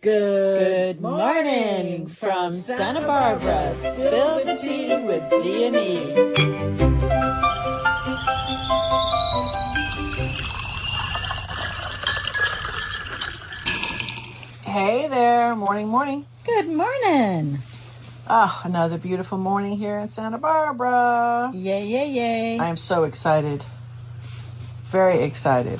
Good morning from Santa Barbara. Spill the tea with D&E. Hey there, morning. Good morning. Another beautiful morning here in Santa Barbara. Yay. I am so excited. Very excited.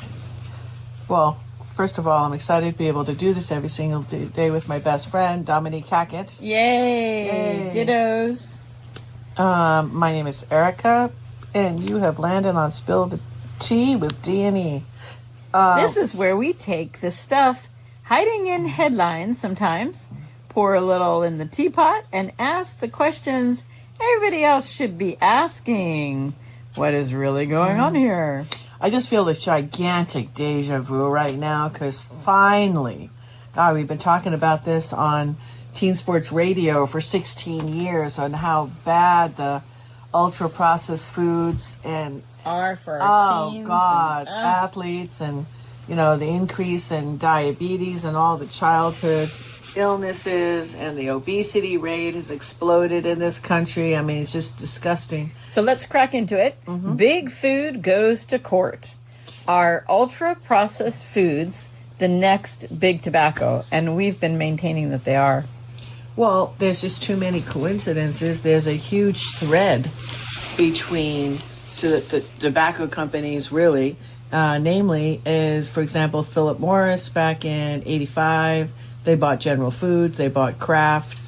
Well, first of all, I'm excited to be able to do this every single day with my best friend, Dominique Hackett. Yay. Dittos. My name is Erica, and you have landed on Spill the Tea with D&E. This is where we take the stuff hiding in headlines sometimes, pour a little in the teapot, and ask the questions everybody else should be asking. What is really going on here? I just feel this gigantic deja vu right now because finally, we've been talking about this on Teen Sports Radio for 16 years on how bad the ultra-processed foods and are for our teens. Oh, God, athletes and, the increase in diabetes and all the childhood illnesses, and the obesity rate has exploded in this country. I mean, it's just disgusting. So let's crack into it. Big food goes to court. Are ultra-processed foods the next big tobacco? And we've been maintaining that they are. Well, there's just too many coincidences. There's a huge thread between the tobacco companies, really. Namely, is, for example, Philip Morris back in 85. They bought General Foods, they bought Kraft,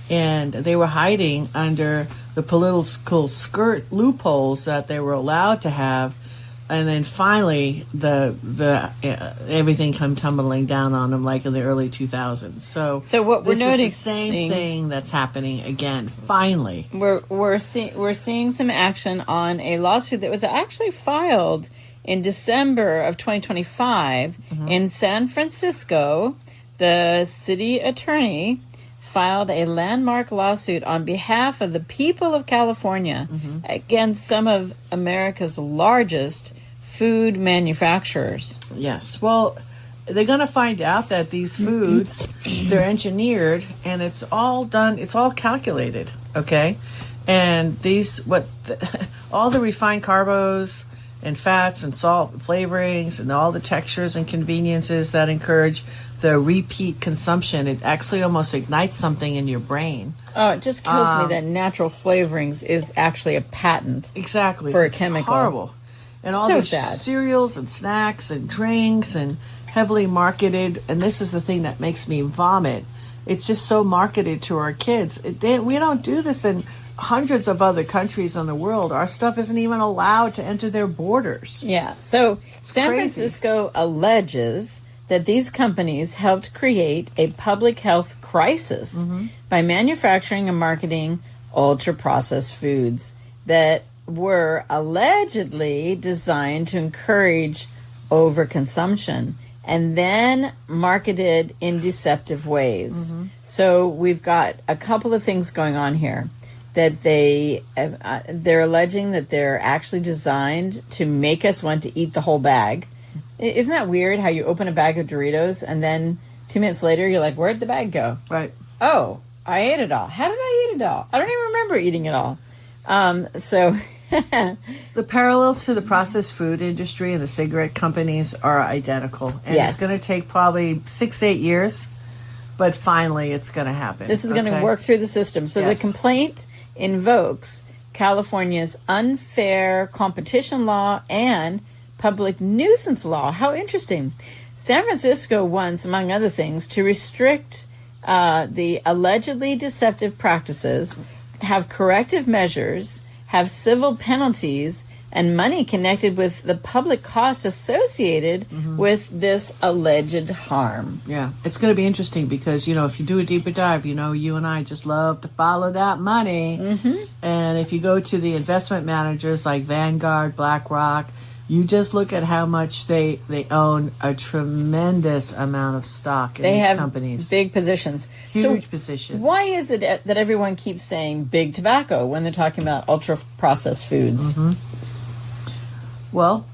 and they were hiding under the political skirt loopholes that they were allowed to have. And then finally, the everything come tumbling down on them, like in the early 2000s. So what we're noticing is the same thing that's happening again. Finally, we're seeing some action on a lawsuit that was actually filed in December of 2025 in San Francisco. The city attorney filed a landmark lawsuit on behalf of the people of California against some of America's largest food manufacturers. Yes. Well, they're going to find out that these foods, they're engineered, and it's all done, it's all calculated, okay? And all the refined carbos and fats and salt and flavorings and all the textures and conveniences that encourage the repeat consumption, it actually almost ignites something in your brain. Oh, it just kills me that natural flavorings is actually a patent. Exactly. For a chemical. Horrible. And all these cereals and snacks and drinks and heavily marketed, and this is the thing that makes me vomit. It's just so marketed to our kids. We don't do this in hundreds of other countries in the world. Our stuff isn't even allowed to enter their borders. Yeah. So San crazy. Francisco alleges that these companies helped create a public health crisis by manufacturing and marketing ultra-processed foods that were allegedly designed to encourage overconsumption and then marketed in deceptive ways. So we've got a couple of things going on here. That they're alleging that they're actually designed to make us want to eat the whole bag. Isn't that weird how you open a bag of Doritos and then 2 minutes later you're like, where'd the bag go? Right. Oh, I ate it all. How did I eat it all? I don't even remember eating it all. The parallels to the processed food industry and the cigarette companies are identical. And it's going to take probably 6-8 years, but finally it's going to happen. This is going to work through the system. So the complaint invokes California's unfair competition law and public nuisance law. How interesting. San Francisco wants, among other things, to restrict the allegedly deceptive practices, have corrective measures, have civil penalties, and money connected with the public cost associated with this alleged harm. Yeah, it's going to be interesting because, if you do a deeper dive, you and I just love to follow that money. And if you go to the investment managers like Vanguard, BlackRock, you just look at how much they own a tremendous amount of stock in these companies. Big positions. Huge positions. Why is it that everyone keeps saying big tobacco when they're talking about ultra-processed foods? Well,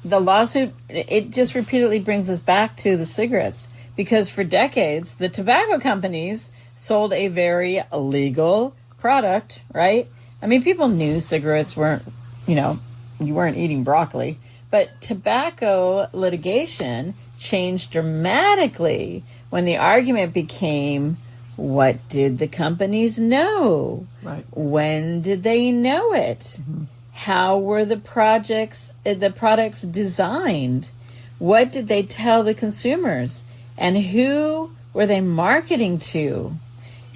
the lawsuit, it just repeatedly brings us back to the cigarettes. because for decades, the tobacco companies sold a very illegal product, right? I mean, people knew cigarettes weren't, you weren't eating broccoli, but tobacco litigation changed dramatically when the argument became, what did the companies know? Right. When did they know it? Mm-hmm. How were the products designed? What did they tell the consumers? And who were they marketing to?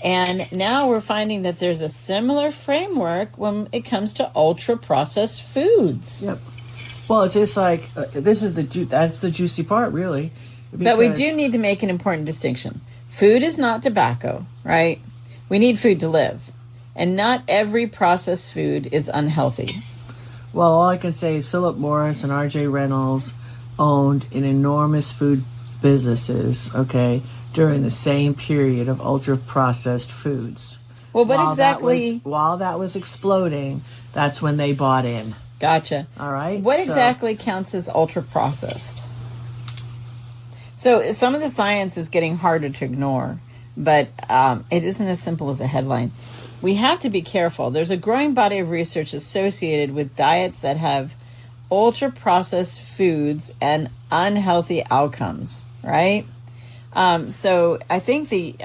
And now we're finding that there's a similar framework when it comes to ultra-processed foods. Yep. Well, it's just like, that's the juicy part, really. But we do need to make an important distinction. Food is not tobacco, right? We need food to live. And not every processed food is unhealthy. Well, all I can say is Philip Morris and R.J. Reynolds owned an enormous food businesses, okay, during the same period of ultra-processed foods. Well, but while that was exploding, that's when they bought in. Gotcha. All right? What exactly counts as ultra-processed? So some of the science is getting harder to ignore, but it isn't as simple as a headline. We have to be careful. There's a growing body of research associated with diets that have ultra-processed foods and unhealthy outcomes, right? So I think the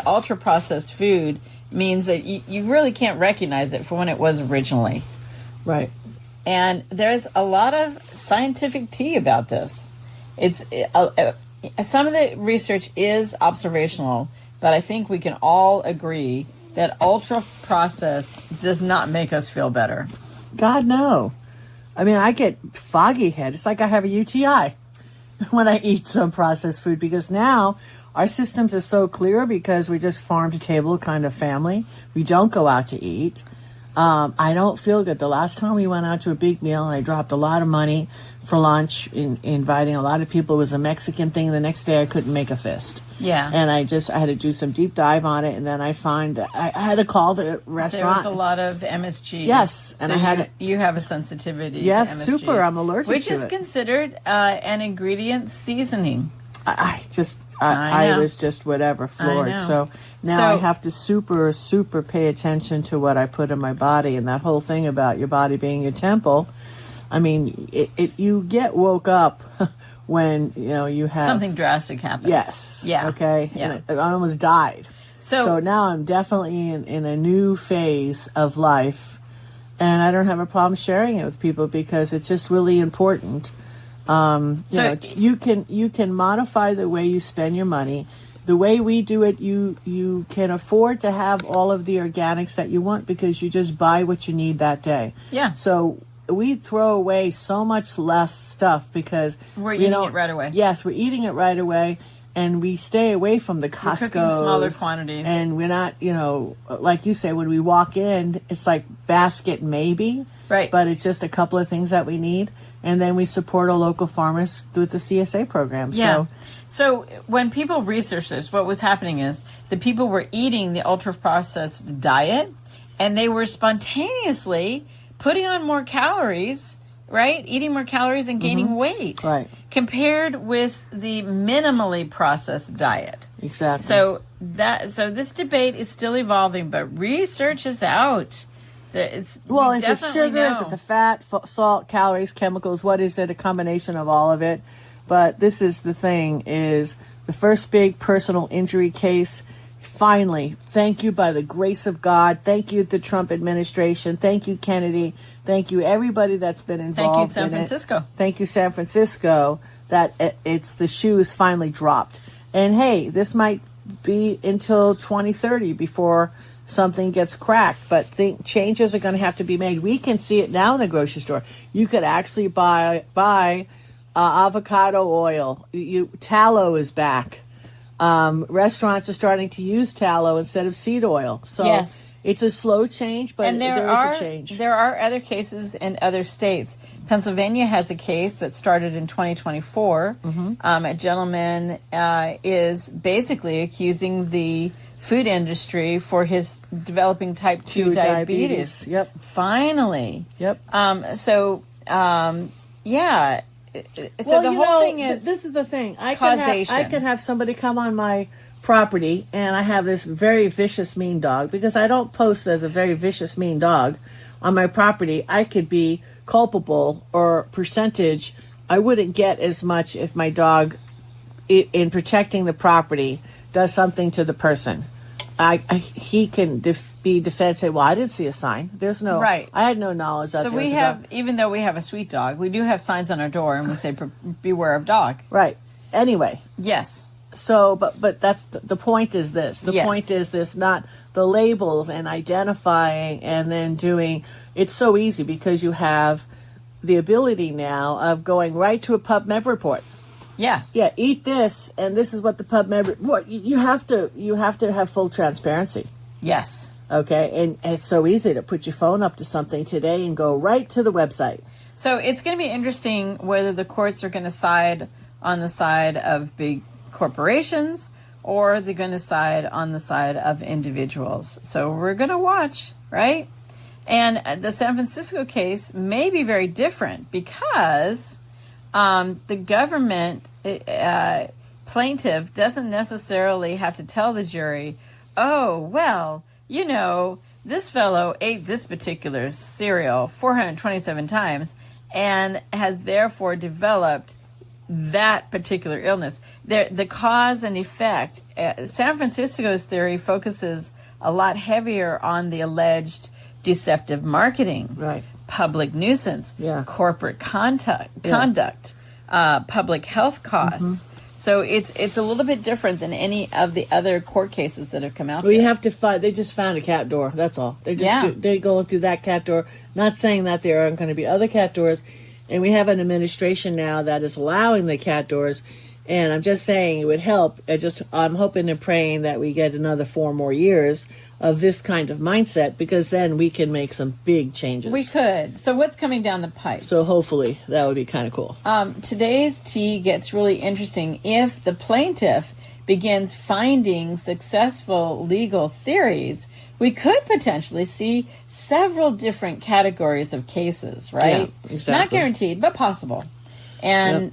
ultra-processed food means that you really can't recognize it for when it was originally. Right. And there's a lot of scientific tea about this. Some of the research is observational, but I think we can all agree that ultra-processed does not make us feel better. God, no. I mean, I get foggy head. It's like I have a UTI when I eat some processed food, because now our systems are so clear because we just farm to table kind of family. We don't go out to eat. I don't feel good. The last time we went out to a big meal and I dropped a lot of money for lunch, inviting a lot of people, it was a Mexican thing. The next day I couldn't make a fist. Yeah. And I had to do some deep dive on it. And then I had to call the restaurant. There was a lot of MSG. Yes. And so you have a sensitivity to MSG. Super. I'm allergic to it. Which is considered an ingredient seasoning. I was just whatever, floored. So now I have to super, super pay attention to what I put in my body. And that whole thing about your body being your temple, I mean, you get woke up when, you have... something drastic happens. Yes. Yeah. Okay. Yeah. And I almost died. So now I'm definitely in a new phase of life. And I don't have a problem sharing it with people because it's just really important. You can modify the way you spend your money. The way we do it, you can afford to have all of the organics that you want because you just buy what you need that day. Yeah. So we throw away so much less stuff because we're eating it right away. Yes, we're eating it right away, and we stay away from the Costco's. We're cooking smaller quantities, and we're not, like you say, when we walk in, it's like basket maybe. Right. But it's just a couple of things that we need. And then we support our local farmers with the CSA program. Yeah. So when people researched this, what was happening is the people were eating the ultra-processed diet, and they were spontaneously putting on more calories, right? Eating more calories and gaining weight. Right. Compared with the minimally processed diet. Exactly. So this debate is still evolving, but research is out. Is it sugar? Is it the fat, salt, calories, chemicals? What is it? A combination of all of it. But this is the thing, is the first big personal injury case. Finally, thank you, by the grace of God. Thank you, the Trump administration. Thank you, Kennedy. Thank you, everybody that's been involved. Thank you, San Francisco. Thank you, San Francisco. That the shoe is finally dropped. And hey, this might be until 2030 before something gets cracked, but changes are going to have to be made. We can see it now in the grocery store. You could actually buy avocado oil. Tallow is back. Restaurants are starting to use tallow instead of seed oil. So yes. It's a slow change, but there is a change. There are other cases in other states. Pennsylvania has a case that started in 2024. Mm-hmm. A gentleman is basically accusing the food industry for his developing type 2 diabetes. Yep. Finally. Yep. So the whole thing is this is the thing. I causation. could have somebody come on my property, and I have this very vicious, mean dog, because I don't post as a very vicious, mean dog on my property. I could be culpable, or percentage. I wouldn't get as much if my dog, in protecting the property, does something to the person. He can be defensive. Well, I didn't see a sign. There's no. Right. I had no knowledge that. So there we was a have, dog. even though we have a sweet dog, we do have signs on our door, and we say, "Beware of dog." Right. Anyway. Yes. So, but that's the point is this. The Yes. point is this, not the labels and identifying and then doing. It's so easy because you have the ability now of going right to a PubMed report. Yes. Yeah, eat this, and this is what the PubMed report. You have to have full transparency. Yes. Okay, and it's so easy to put your phone up to something today and go right to the website. So it's going to be interesting whether the courts are going to side on the side of big corporations, or they're going to side on the side of individuals. So we're going to watch, right? And the San Francisco case may be very different because the government plaintiff doesn't necessarily have to tell the jury, oh, well, you know, this fellow ate this particular cereal 427 times and has therefore developed that particular illness. The cause and effect. San Francisco's theory focuses a lot heavier on the alleged deceptive marketing, Right. public nuisance, Yeah. corporate conduct, public health costs. So it's a little bit different than any of the other court cases that have come out. Well, you there. have to find. They just found a cat door. That's all. They just Yeah. they're going through that cat door. Not saying that there aren't going to be other cat doors. And we have an administration now that is allowing the cat doors. And I'm just saying it would help. I'm hoping and praying that we get another 4 more years of this kind of mindset, because then we can make some big changes. We could. So what's coming down the pipe? So hopefully that would be kind of cool. Today's tea gets really interesting if the plaintiff begins finding successful legal theories. We could potentially see several different categories of cases, right? Yeah, exactly. Not guaranteed, but possible. And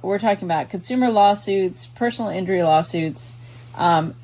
we're talking about consumer lawsuits, personal injury lawsuits,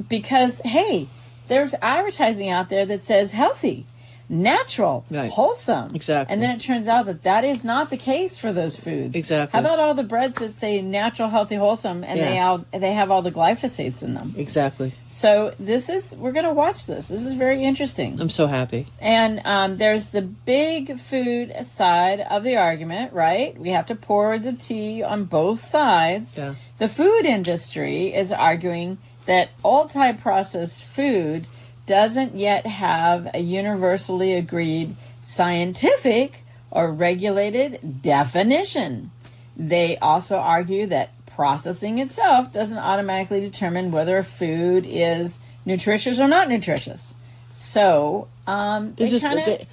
because, hey, there's advertising out there that says healthy, natural, Right. wholesome. Exactly. And then it turns out that that is not the case for those foods. Exactly. How about all the breads that say natural, healthy, wholesome, and they have all the glyphosates in them? Exactly. So we're going to watch this. This is very interesting. I'm so happy. And there's the big food side of the argument, right? We have to pour the tea on both sides. Yeah. The food industry is arguing that ultra-processed food doesn't yet have a universally agreed scientific or regulated definition. They also argue that processing itself doesn't automatically determine whether a food is nutritious or not nutritious. So they have a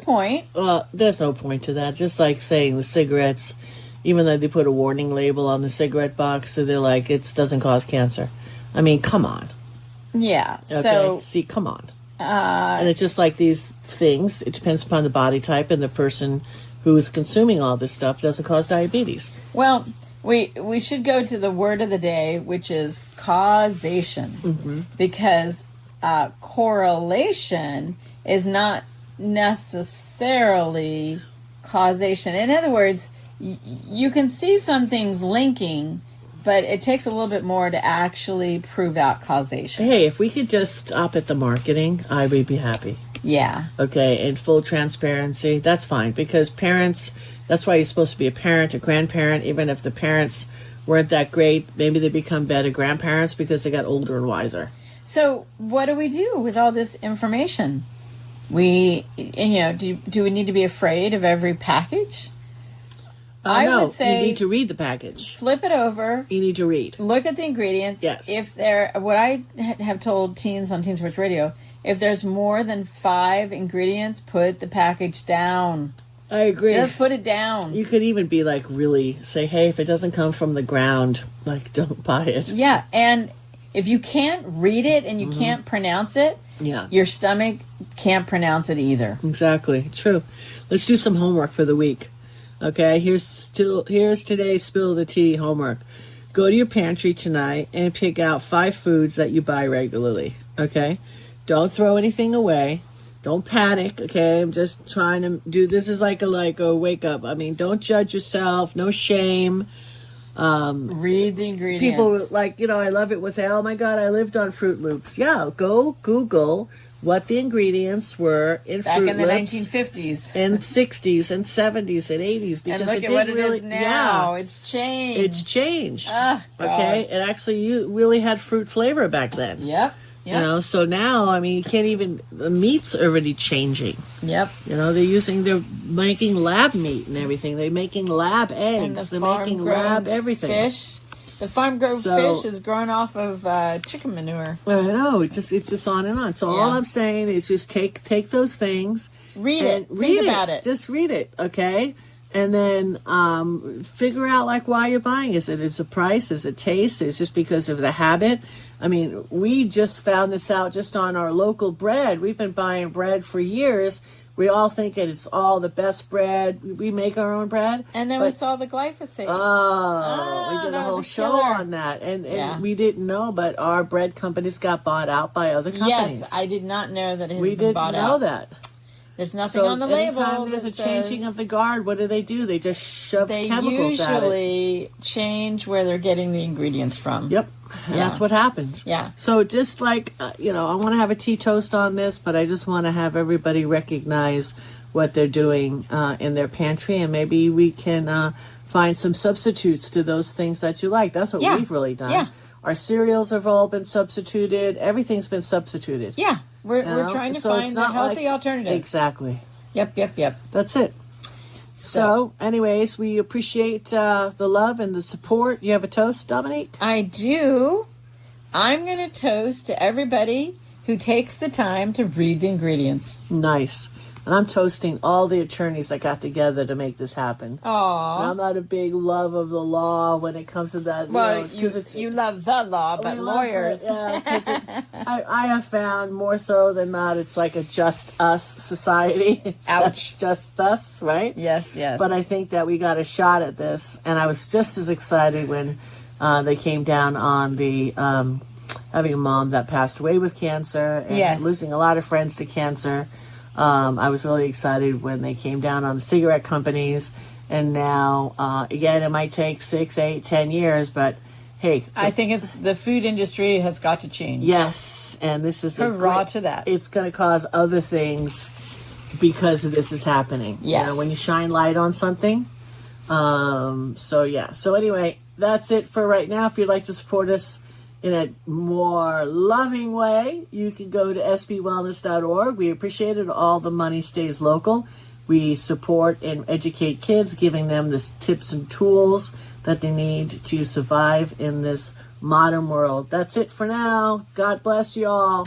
point. There's no point to that. Just like saying the cigarettes, even though they put a warning label on the cigarette box, so they're like, it doesn't cause cancer. I mean, come on. Yeah. Okay? So see, come on. And it's just like these things. It depends upon the body type, and the person who is consuming all this stuff doesn't cause diabetes. well, we should go to the word of the day, which is causation, because correlation is not necessarily causation. In other words, you can see some things linking, but it takes a little bit more to actually prove out causation. Hey, if we could just stop at the marketing, I would be happy. Yeah. Okay, and full transparency, that's fine, because parents, that's why you're supposed to be a parent, a grandparent. Even if the parents weren't that great, maybe they become better grandparents because they got older and wiser. So what do we do with all this information? Do we need to be afraid of every package? I would say you need to read the package. Flip it over. You need to read. Look at the ingredients. Yes. If what I have told teens on Teen Sports Radio, if there's more than 5 ingredients, put the package down. I agree. Just put it down. You could even be like, really say, hey, if it doesn't come from the ground, like, don't buy it. Yeah, and if you can't read it and you can't pronounce it, your stomach can't pronounce it either. Exactly. True. Let's do some homework for the week. Okay, here's today's spill the tea homework. Go to your pantry tonight and pick out 5 foods that you buy regularly. Okay, don't throw anything away. Don't panic. Okay, I'm just trying to do this is like a wake up. I mean, don't judge yourself. No shame. Read the ingredients. People I love it would say, "Oh my God, I lived on Fruit Loops." Yeah, go Google what the ingredients were in back Fruit in the Loops 1950s and 60s and 70s and 80s because and look it at did what it really, is now. It's changed. It's changed. Oh, okay, gosh. it actually you really had fruit flavor back then. Yep. So now, I mean, you can't even, the meat's already changing. Yep. They're making lab meat and everything. They're making lab eggs. They're making lab everything. Fish. The farm-grown fish is grown off of chicken manure. I know. It's just on and on. So all I'm saying is just take those things. Read it. Think about it. Just read it, okay? And then figure out why you're buying. Is it a price? Is it taste? Is it just because of the habit? I mean, we just found this out just on our local bread. We've been buying bread for years. We all think that it's all the best bread. We make our own bread. And then we saw the glyphosate. We did a whole show on that. And we didn't know, but our bread companies got bought out by other companies. Yes, I did not know that it had been bought out. We didn't know that. There's nothing on the label. Anytime there's a changing of the guard, what do? They just shove chemicals at it. They usually change where they're getting the ingredients from. Yep. And that's what happens. Yeah. So just I want to have a tea toast on this, but I just want to have everybody recognize what they're doing in their pantry, and maybe we can find some substitutes to those things that you like. That's what we've really done. Yeah. Our cereals have all been substituted. Everything's been substituted. Yeah. We're trying to find a healthy alternative. Exactly. Yep. That's it. So, anyways, we appreciate the love and the support. You have a toast, Dominique? I do. I'm going to toast to everybody who takes the time to read the ingredients. Nice. And I'm toasting all the attorneys that got together to make this happen. Aww. I'm not a big love of the law when it comes to that. Well, you love the law, but lawyers. I have found more so than not, it's like a just us society. Ouch. Just us, right? Yes. But I think that we got a shot at this. And I was just as excited when they came down on the having a mom that passed away with cancer and losing a lot of friends to cancer. I was really excited when they came down on the cigarette companies, and now, again, it might take 6, 8, 10 years, but hey. I think the food industry has got to change. Yes, and this is hurrah to that. It's going to cause other things because this is happening. Yes. When you shine light on something. So anyway, that's it for right now. If you'd like to support us in a more loving way, you can go to sbwellness.org. We appreciate it. All the money stays local. We support and educate kids, giving them the tips and tools that they need to survive in this modern world. That's it for now. God bless you all.